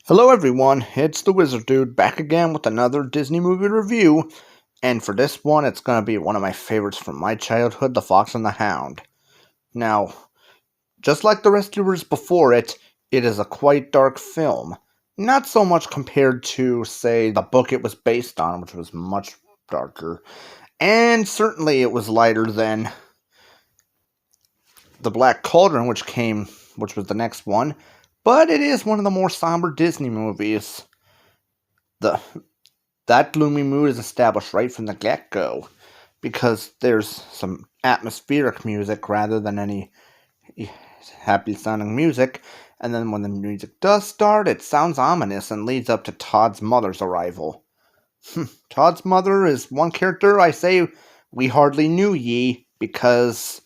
Hello everyone, it's the Wizard Dude back again with another Disney movie review, and for this one it's going to be one of my favorites from my childhood, The Fox and the Hound. Now, just like the rescuers before it, it is a quite dark film. Not so much compared to, say, the book it was based on, which was much darker, and certainly it was lighter than The Black Cauldron, which was the next one, but it is one of the more somber Disney movies. The That gloomy mood is established right from the get-go, because there's some atmospheric music rather than any happy-sounding music, and then when the music does start, it sounds ominous and leads up to Todd's mother's arrival. Todd's mother is one character I say we hardly knew because,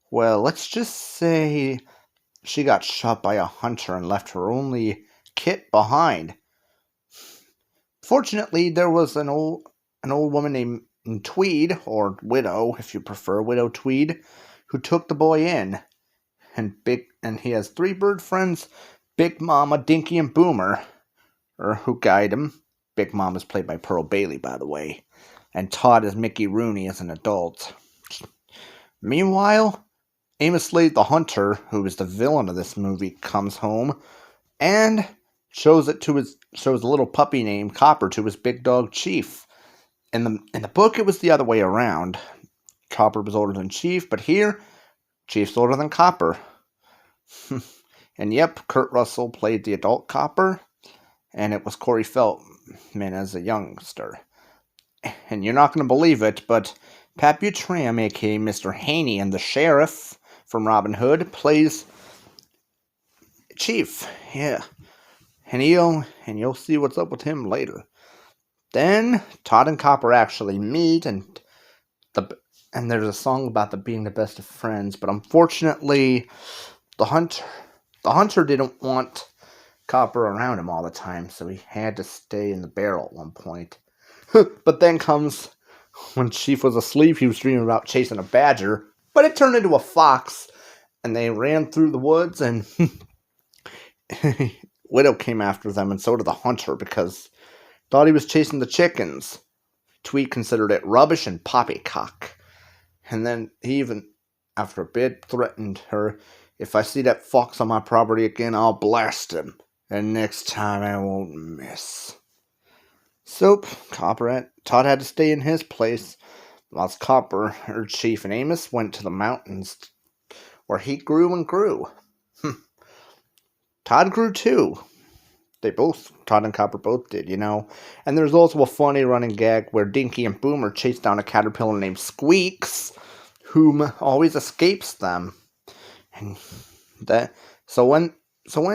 well, let's just say she got shot by a hunter and left her only kit behind. Fortunately, there was an old woman named Tweed, or Widow, if you prefer, Widow Tweed, who took the boy in, and he has three bird friends, Big Mama, Dinky, and Boomer, who guide him. Big Mama is played by Pearl Bailey, by the way, and Todd is Mickey Rooney as an adult. Meanwhile, Amos Slade the Hunter, who is the villain of this movie, comes home and shows a little puppy named Copper to his big dog Chief. In the book, it was the other way around. Copper was older than Chief, but here, Chief's older than Copper. And yep, Kurt Russell played the adult Copper, and it was Corey Feldman as a youngster. And you're not going to believe it, but Pat Buttram, aka Mr. Haney, and the sheriff from Robin Hood, plays Chief. Yeah. And you'll see what's up with him later. Then Todd and Copper actually meet, and there's a song about them being the best of friends. But unfortunately, the hunter didn't want Copper around him all the time, so he had to stay in the barrel at one point. But then comes when Chief was asleep. He was dreaming about chasing a badger, but it turned into a fox, and they ran through the woods and. Widow came after them, and so did the hunter, because thought he was chasing the chickens. Tweed considered it rubbish and poppycock. And then he even, after a bit, threatened her, "If I see that fox on my property again, I'll blast him. And next time I won't miss." So, Todd had to stay in his place, whilst Copper, her Chief, and Amos went to the mountains, where he grew and grew. Todd grew too. Todd and Copper both did, And there's also a funny running gag where Dinky and Boomer chase down a caterpillar named Squeaks, whom always escapes them. So when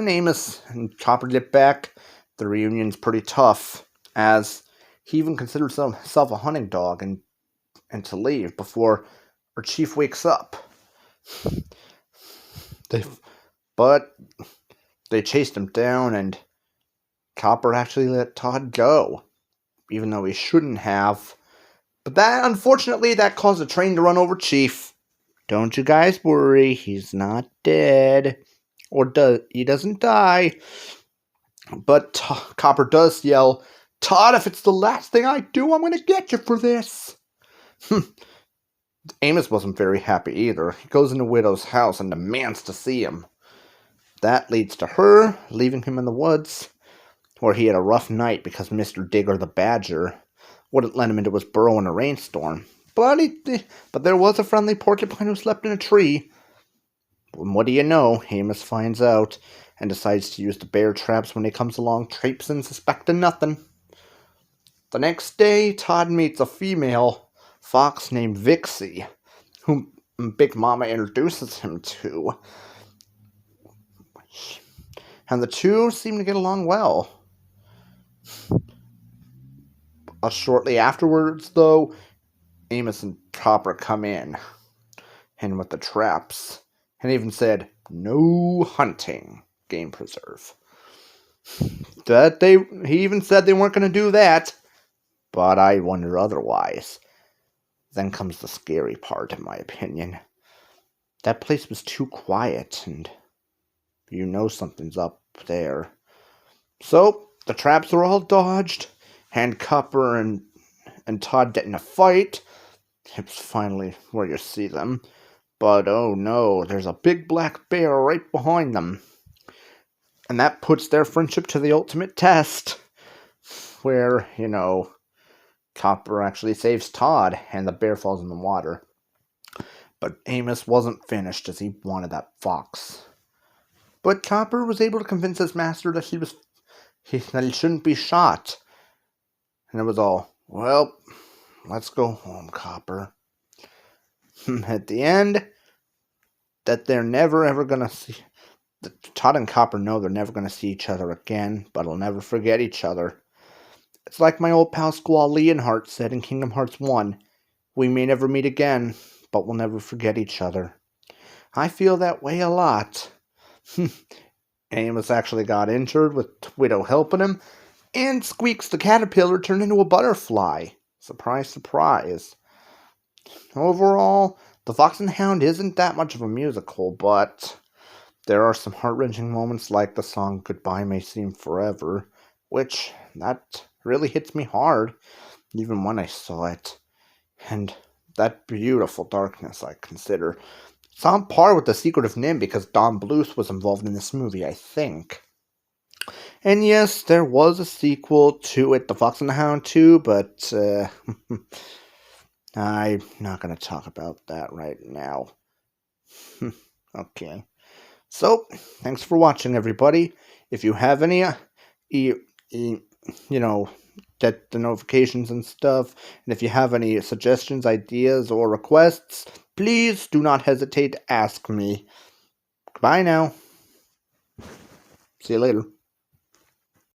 Amos and Copper get back, the reunion's pretty tough, as he even considers himself a hunting dog and to leave before our Chief wakes up. They chased him down, and Copper actually let Todd go, even though he shouldn't have. But unfortunately, that caused a train to run over Chief. Don't you guys worry, he's not dead. He doesn't die. But Copper does yell, "Todd, if it's the last thing I do, I'm going to get you for this." Amos wasn't very happy either. He goes into Widow's house and demands to see him. That leads to her leaving him in the woods, where he had a rough night because Mr. Digger the Badger wouldn't let him into his burrow in a rainstorm. But there was a friendly porcupine who slept in a tree. And what do you know? Amos finds out and decides to use the bear traps when he comes along, traipsing, suspecting nothing. The next day, Todd meets a female fox named Vixie, whom Big Mama introduces him to. And the two seem to get along well. Shortly afterwards, though, Amos and Copper come in, and with the traps, and even said, "No hunting, game preserve." He even said they weren't going to do that, but I wonder otherwise. Then comes the scary part, in my opinion. That place was too quiet, and something's up there. So, the traps are all dodged, and Copper and Todd get in a fight. It's finally where you see them. But oh no, there's a big black bear right behind them. And that puts their friendship to the ultimate test. Where, Copper actually saves Todd and the bear falls in the water. But Amos wasn't finished as he wanted that fox. But Copper was able to convince his master that that he shouldn't be shot. And it was all, well, let's go home, Copper. At the end, that they're never ever gonna see. Todd and Copper know they're never gonna see each other again, but will never forget each other. It's like my old pal Squall Leonhardt said in Kingdom Hearts 1. We may never meet again, but we'll never forget each other. I feel that way a lot. Amos actually got injured with Widow helping him, and Squeaks the caterpillar turned into a butterfly. Surprise, surprise. Overall, The Fox and the Hound isn't that much of a musical, but there are some heart-wrenching moments like the song Goodbye May Seem Forever, which, that really hits me hard, even when I saw it. And that beautiful darkness, I consider. It's on par with The Secret of NIMH because Don Bluth was involved in this movie, I think. And yes, there was a sequel to it, The Fox and the Hound 2, but I'm not going to talk about that right now. Okay. So, thanks for watching, everybody. If you have any, get the notifications and stuff, and if you have any suggestions, ideas, or requests, please do not hesitate to ask me. Goodbye now. See you later.